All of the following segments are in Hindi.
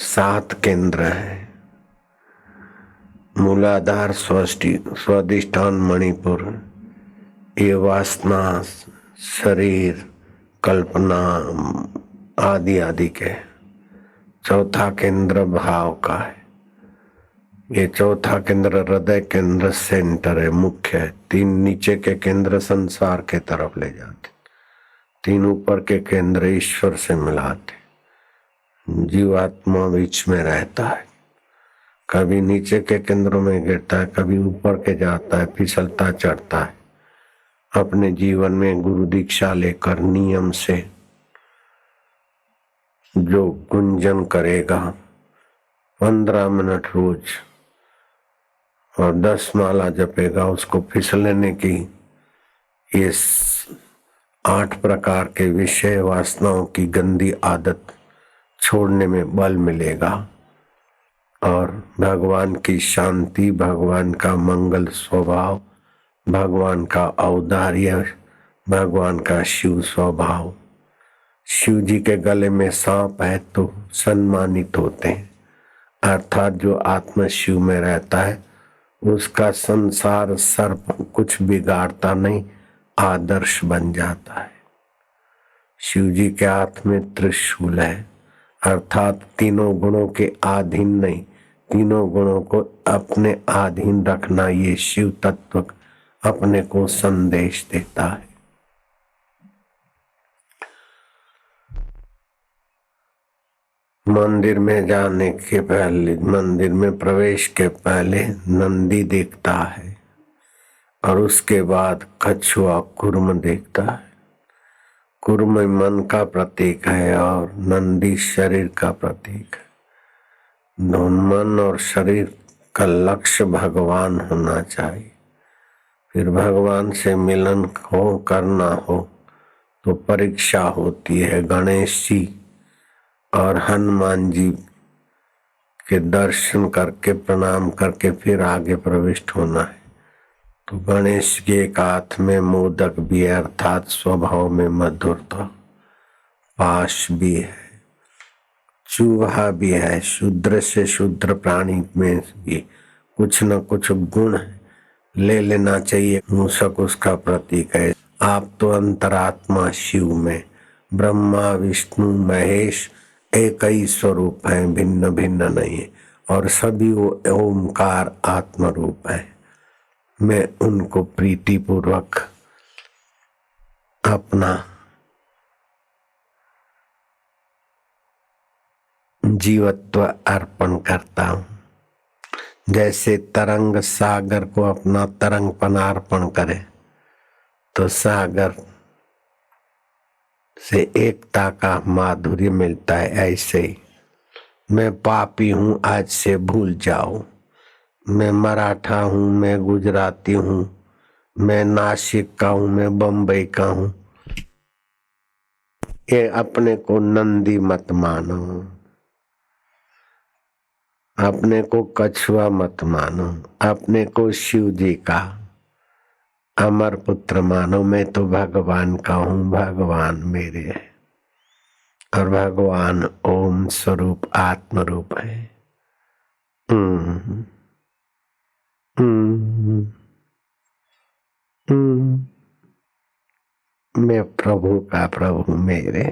7 केंद्र है। मूलाधार, स्वादिष्ठान, मणिपुर, ये वासना, शरीर, कल्पना आदि आदि के। चौथा केंद्र भाव का है। ये चौथा केंद्र हृदय केंद्र सेंटर है, मुख्य है। 3 नीचे के केंद्र संसार के तरफ ले जाते, 3 ऊपर के केंद्र ईश्वर से मिलाते। जीवात्मा बीच में रहता है, कभी नीचे के केंद्रों में गिरता है, कभी ऊपर के जाता है, फिसलता चढ़ता है। अपने जीवन में गुरु दीक्षा लेकर नियम से जो गुंजन करेगा 15 मिनट रोज और 10 माला जपेगा, उसको फिसलने की ये 8 प्रकार के विषय वासनाओं की गंदी आदत छोड़ने में बल मिलेगा और भगवान की शांति, भगवान का मंगल स्वभाव, भगवान का औदार्य, भगवान का शिव स्वभाव। शिव जी के गले में सांप है तो सम्मानित होते हैं, अर्थात जो आत्मा शिव में रहता है उसका संसार सर्प कुछ बिगाड़ता नहीं, आदर्श बन जाता है। शिव जी के हाथ में त्रिशूल है, अर्थात तीनों गुणों के अधीन नहीं, तीनों गुणों को अपने अधीन रखना, ये शिव तत्व अपने को संदेश देता है। मंदिर में जाने के पहले, मंदिर में प्रवेश के पहले नंदी देखता है और उसके बाद कछुआ कुर्म देखता है। कुर्म मन का प्रतीक है और नंदी शरीर का प्रतीक है। दोनों मन और शरीर का लक्ष्य भगवान होना चाहिए। फिर भगवान से मिलन हो, करना हो तो परीक्षा होती है। गणेश जी और हनुमान जी के दर्शन करके, प्रणाम करके फिर आगे प्रविष्ट होना है। तो गणेश के एक हाथ में मोदक भी है, अर्थात स्वभाव में मधुरता, पाश भी है, चूहा भी है, शूद्र से शूद्र प्राणी में भी कुछ न कुछ गुण ले लेना चाहिए। मूषक उसका प्रतीक है। आप तो अंतरात्मा शिव में ब्रह्मा विष्णु महेश एक ही स्वरूप है, भिन्न भिन्न नहीं है, और सभी वो ओमकार आत्म रूप है। मैं उनको प्रीति पूर्वक अपना जीवत्व अर्पण करता हूँ। जैसे तरंग सागर को अपना तरंगपन अर्पण करे तो सागर से एकता का माधुर्य मिलता है, ऐसे ही मैं पापी हूँ आज से भूल जाओ, मैं मराठा हूँ, मैं गुजराती हूँ, मैं नासिक का हूँ, मैं बम्बई का हूँ, ये अपने को नंदी मत मानो, अपने को कछुआ मत मानो, अपने को शिव जी का अमर पुत्र मानो। मैं तो भगवान का हूँ, भगवान मेरे है और भगवान ओम स्वरूप आत्म रूप है। मैं प्रभु का प्रभु मेरे।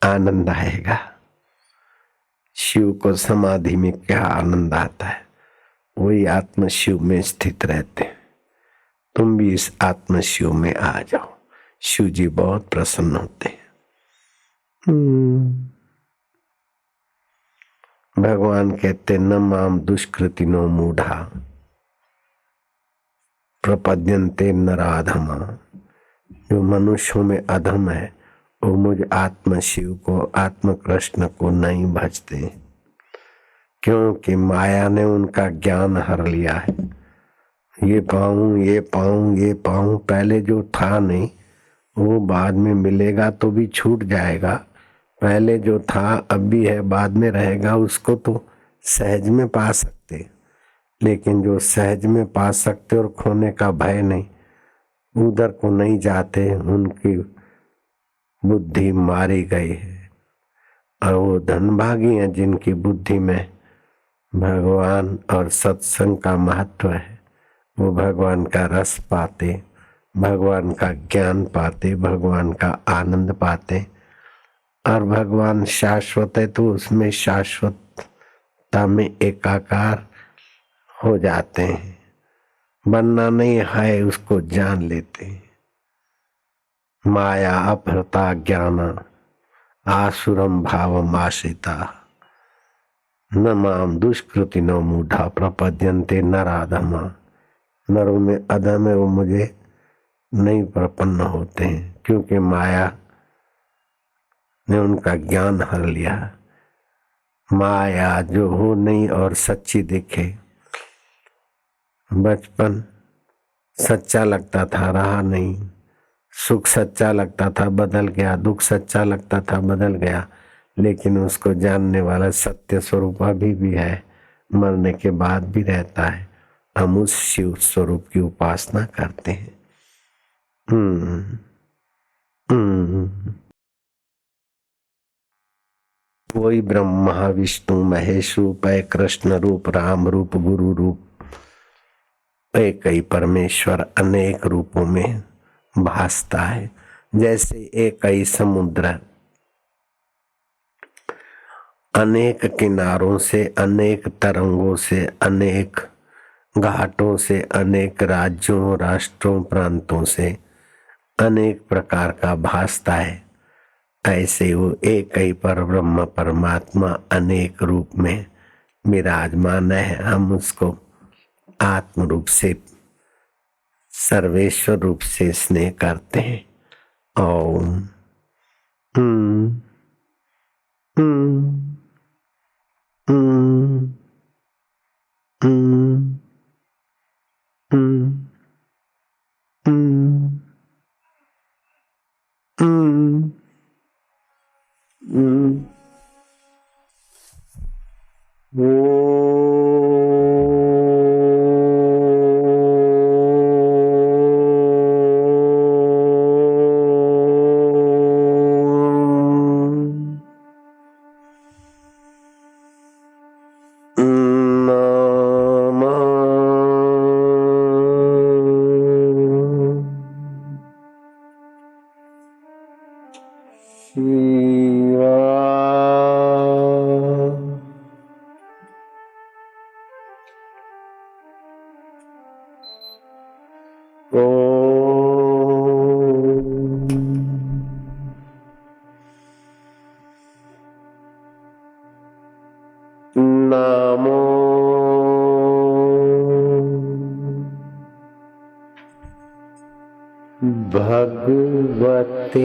आनंद आएगा। शिव को समाधि में क्या आनंद आता है, वही आत्म शिव में स्थित रहते हैं। तुम भी इस आत्म शिव में आ जाओ, शिव जी बहुत प्रसन्न होते हैं। भगवान कहते न माम दुष्कृतिनो मूढ़ा प्रपद्यन्ते नराधमा। जो मनुष्यों में अधम है वो मुझ आत्म शिव को, आत्म कृष्ण को नहीं भजते, क्योंकि माया ने उनका ज्ञान हर लिया है। ये पाऊं, ये पाऊं, ये पाऊं, पहले जो था नहीं वो बाद में मिलेगा तो भी छूट जाएगा। पहले जो था अब भी है, बाद में रहेगा, उसको तो सहज में पा सकते, लेकिन जो सहज में पा सकते और खोने का भय नहीं, उधर को नहीं जाते, उनकी बुद्धि मारी गई है। और वो धनभागी हैं जिनकी बुद्धि में भगवान और सत्संग का महत्व है। वो भगवान का रस पाते, भगवान का ज्ञान पाते, भगवान का आनंद पाते। और भगवान शाश्वत है तो उसमें शाश्वतता में एकाकार हो जाते हैं। बनना नहीं है उसको जान लेते हैं। माया अपहृता ज्ञान आसुरम भावम आश्रिता न माम दुष्कृति न मूढ़ा प्रपद्यन्ते नराधमा। नरों में अधम है वो मुझे नहीं प्रपन्न होते हैं, क्योंकि माया ने उनका ज्ञान हर लिया। माया जो हो नहीं और सच्ची दिखे। बचपन सच्चा लगता था, रहा नहीं। सुख सच्चा लगता था, बदल गया। दुख सच्चा लगता था, बदल गया। लेकिन उसको जानने वाला सत्य स्वरूप अभी भी है, मरने के बाद भी रहता है। हम उस शिव स्वरूप की उपासना करते हैं। वही ब्रह्मा विष्णु महेश रूप है, कृष्ण रूप, राम रूप, गुरु रूप। एक ही परमेश्वर अनेक रूपों में भासता है। जैसे एक ही समुद्र अनेक किनारों से, अनेक तरंगों से, अनेक घाटों से, अनेक राज्यों, राष्ट्रों, प्रांतों से अनेक प्रकार का भासता है, ऐसे वो एक ही पर ब्रह्म परमात्मा अनेक रूप में विराजमान है। हम उसको आत्म रूप से, सर्वेश्वर रूप से स्नेह करते हैं। ओम नमो भगवते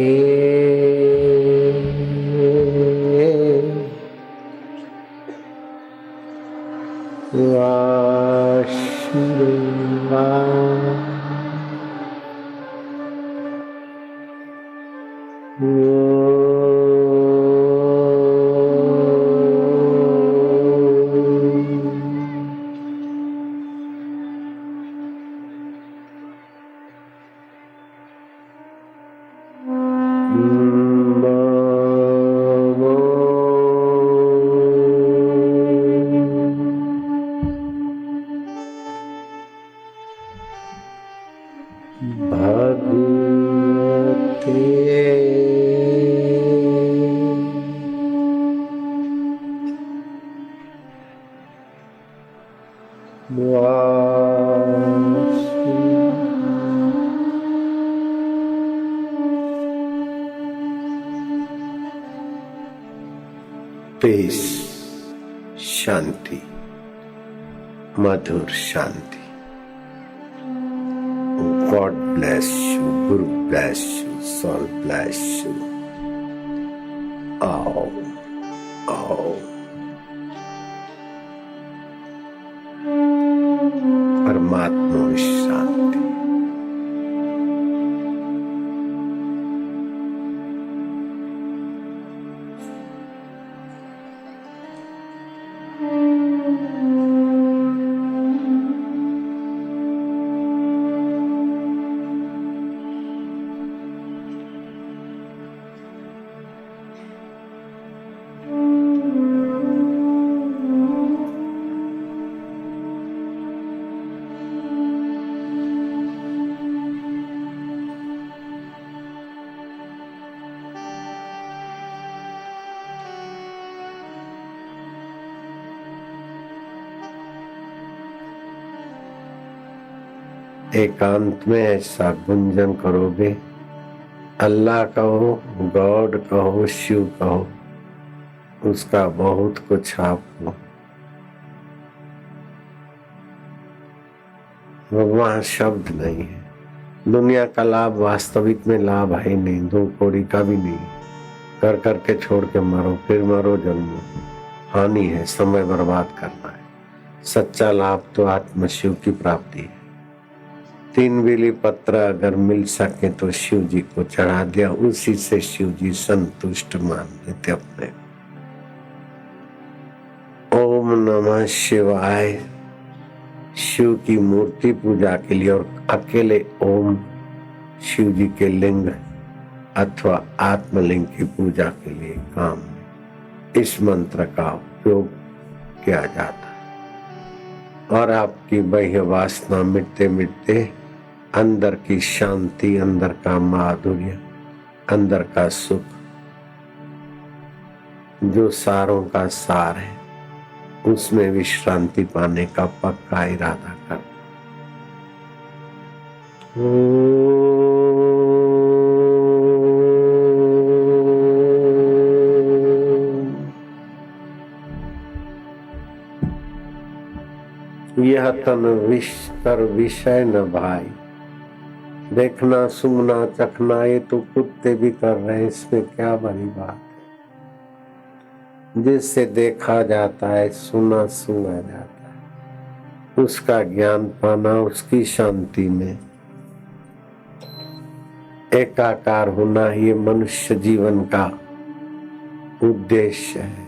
पीस, शांति, मधुर शांति। God bless you, Guru bless you, Soul bless you. आओ, आओ। परमात्मा शांति। एकांत में ऐसा गुंजन करोगे, अल्लाह कहो, गॉड कहो, शिव कहो, उसका बहुत कुछ आपको वहाँ शब्द नहीं है। दुनिया का लाभ वास्तविक में लाभ है नहीं, 2 कौड़ी का भी नहीं। कर करके छोड़ के मरो, फिर मरो जन्मो, हानि है, समय बर्बाद करना है। सच्चा लाभ तो आत्म शिव की प्राप्ति है। 3 बेली पत्र अगर मिल सके तो शिव जी को चढ़ा दिया, उसी से शिव जी संतुष्ट मान लेते अपने। ओम नमः शिवाय। शिव की मूर्ति पूजा के लिए और अकेले ओम शिव जी के लिंग अथवा आत्मलिंग की पूजा के लिए काम में इस मंत्र का उपयोग किया जाता है। और आपकी बाह्य वासना मिटते मिटते अंदर की शांति, अंदर का माधुर्य, अंदर का सुख, जो सारों का सार है, उसमें विश्रांति पाने का पक्का इरादा कर। यह तन विष कर विषय न भाई, देखना सुनना चखना ये तो कुत्ते भी कर रहे हैं, इसमें क्या बड़ी बात है। जिससे देखा जाता है, सुना जाता है, उसका ज्ञान पाना, उसकी शांति में एकाकार होना, ये मनुष्य जीवन का उद्देश्य है।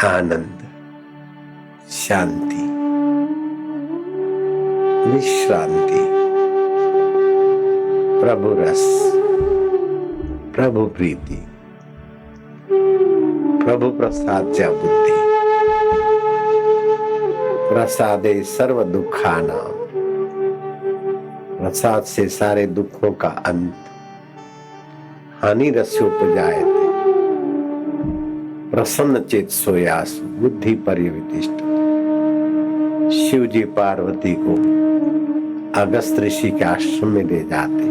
आनंद, शांति, विश्रांति, प्रभु रस, प्रभु प्रीति, प्रभु प्रसाद्या बुद्धि, प्रसादे सर्व दुखानां, प्रसाद से सारे दुखों का अंत, हानि रस्योपजायते, प्रसन्न चेत सोयासु बुद्धि परिवितिष्ठ। शिव जी पार्वती को अगस्त ऋषि के आश्रम में ले जाते,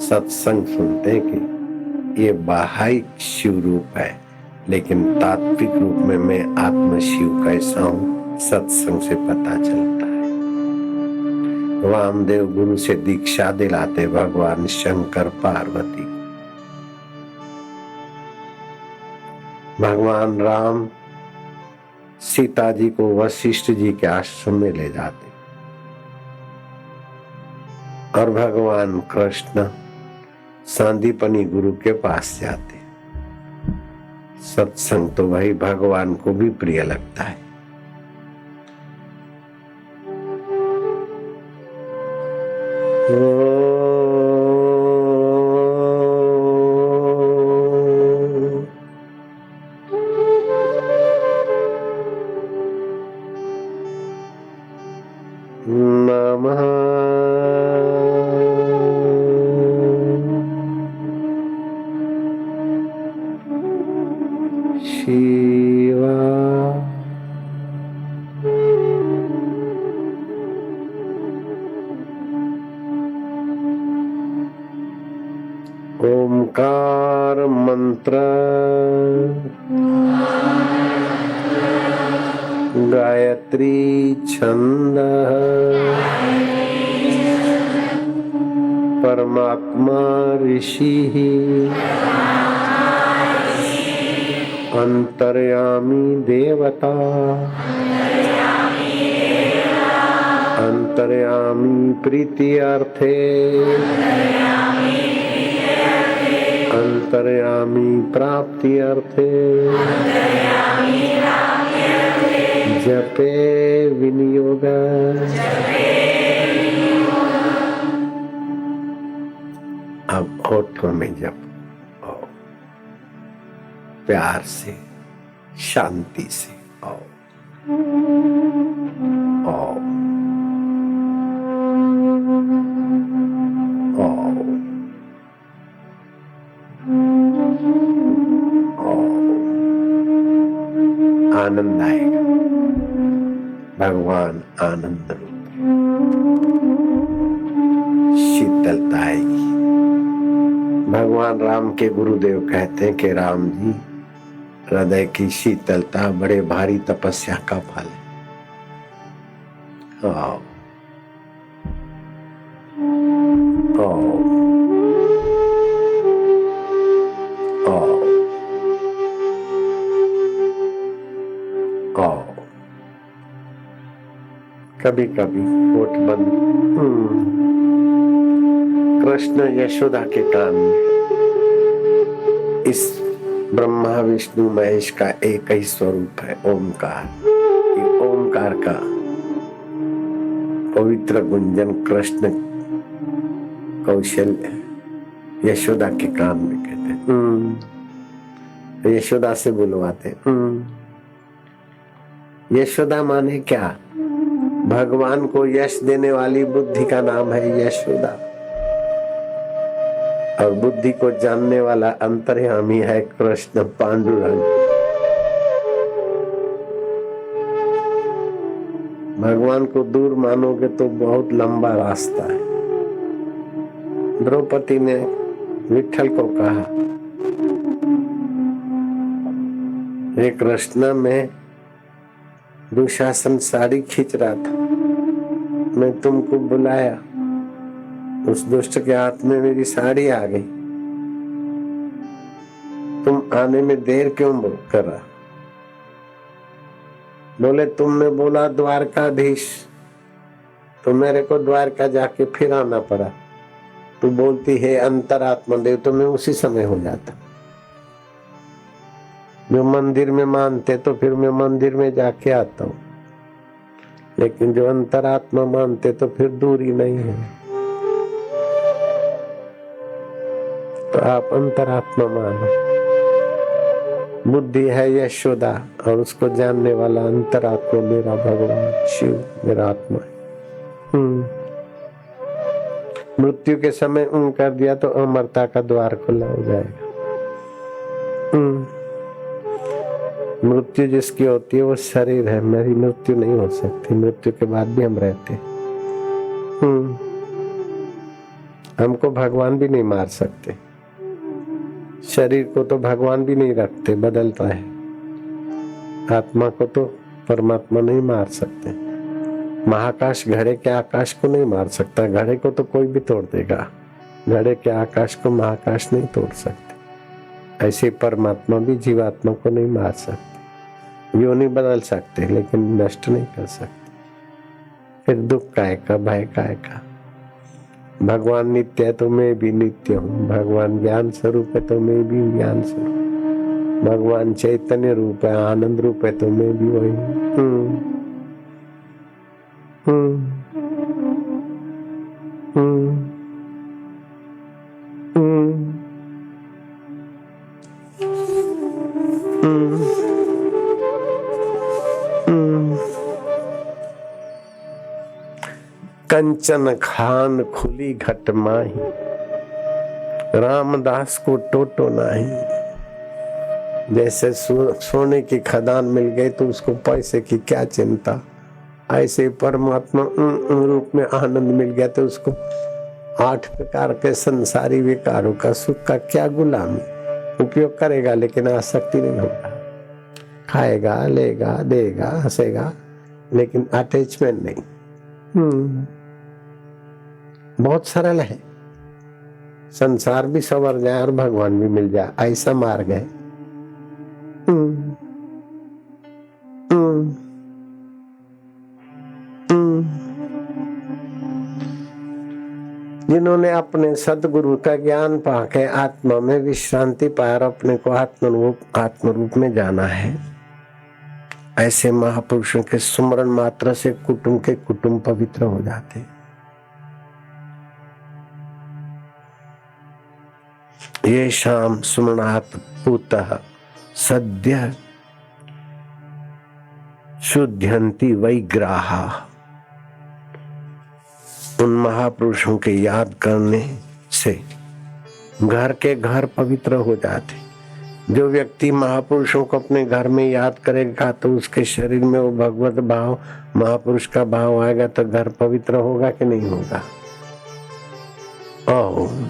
सत्संग सुनते कि ये बाह्य शिव रूप है, लेकिन तात्विक रूप में मैं आत्म शिव कैसा हूँ, सत्संग से पता चलता है। वामदेव गुरु से दीक्षा दिलाते भगवान शंकर पार्वती। भगवान राम सीता जी को वशिष्ठ जी के आश्रम में ले जाते और भगवान कृष्ण सांदीपनी गुरु के पास जाते। सत्संग तो भाई भगवान को भी प्रिय लगता है। शिवा ओमकार मंत्र गायत्री छंद परमात्मा ऋषि अंतर्यामी देवता, अंतर्यामी प्रीति अर्थे, अंतर्यामी प्राप्ति अर्थे, जपे विनियोग। अब होठों में जप, प्यार से, शांति से आओ। आनंद आएगा। भगवान आनंद रूप, शीतलता आएगी। भगवान राम के गुरुदेव कहते हैं कि राम जी, हृदय की शीतलता बड़े भारी तपस्या का फल है। आओ आओ आओ आओ। कभी कभी होठ बंद। कृष्ण यशोदा के कान में इस ब्रह्मा विष्णु महेश का एक ही स्वरूप है, ओमकार। ओमकार का पवित्र गुंजन कृष्ण कौशल्य यशोदा के कान में कहते हैं। यशोदा से बुलवाते। यशोदा माने क्या? भगवान को यश देने वाली बुद्धि का नाम है यशोदा, और बुद्धि को जानने वाला अंतर्यामी है कृष्ण पांडुरंग। भगवान को दूर मानोगे तो बहुत लंबा रास्ता है। द्रौपदी ने विठल को कहा, हे कृष्ण, मैं दुशासन साड़ी खींच रहा था, मैं तुमको बुलाया, उस दुष्ट के हाथ में मेरी साड़ी आ गई, तुम आने में देर क्यों करा? बोले तुमने बोला द्वारकाधीश, तो मेरे को द्वारका जाके फिर आना पड़ा। तू बोलती है अंतरात्मा देव, तो मैं उसी समय हो जाता। जो मंदिर में मानते तो फिर मैं मंदिर में जाके आता हूँ, लेकिन जो अंतरात्मा मानते तो फिर दूरी नहीं है। तो आप अंतरात्मा मानो। बुद्धि है यशोदा, और उसको जानने वाला अंतरात्मा मेरा भगवान शिव, मेरा आत्मा है। मृत्यु के समय कर दिया तो अमरता का द्वार खुला हो जाएगा। मृत्यु जिसकी होती है वो शरीर है, मेरी मृत्यु नहीं हो सकती। मृत्यु के बाद भी हम रहते हैं। हमको भगवान भी नहीं मार सकते, शरीर को तो भगवान भी नहीं रखते, बदलता है। आत्मा को तो परमात्मा नहीं मार सकते। महाकाश घड़े के आकाश को नहीं मार सकता, घड़े को तो कोई भी तोड़ देगा, घड़े के आकाश को महाकाश नहीं तोड़ सकते। ऐसे परमात्मा भी जीवात्मा को नहीं मार सकते। यो नहीं बदल सकते, लेकिन नष्ट नहीं कर सकते। फिर दुख काय का, भय काय का? भगवान नित्य है तो मैं भी नित्य हूँ। भगवान ज्ञान स्वरूप है तो मैं भी ज्ञान स्वरूप। भगवान चैतन्य रूप है, आनंद रूप है तो मैं भी वही हूँ। कंचन खान खुली घट माही, रामदास को टोटो नहीं। जैसे सोने की खदान मिल गई तो उसको पैसे की क्या चिंता, ऐसे परमात्मा रूप में आनंद मिल गया तो उसको 8 प्रकार के संसारी विकारों का, सुख का क्या गुलामी। उपयोग करेगा लेकिन आसक्ति नहीं होगा। खाएगा, लेगा, देगा, हंसेगा, लेकिन अटैचमेंट नहीं। बहुत सरल है। संसार भी संवर जाए और भगवान भी मिल जाए, ऐसा मार्ग है। जिन्होंने अपने सदगुरु का ज्ञान पाके आत्मा में विश्रांति पाया और अपने को आत्मरूप में जाना है, ऐसे महापुरुषों के सुमरण मात्र से कुटुंब के कुटुंब पवित्र हो जाते। ये शाम सुमनात् पूतः सद्य शुद्ध्यन्ति वैग्राहा। उन महापुरुषों के याद करने से घर के घर पवित्र हो जाते। जो व्यक्ति महापुरुषों को अपने घर में याद करेगा तो उसके शरीर में वो भगवत भाव, महापुरुष का भाव आएगा तो घर पवित्र होगा कि नहीं होगा। ओम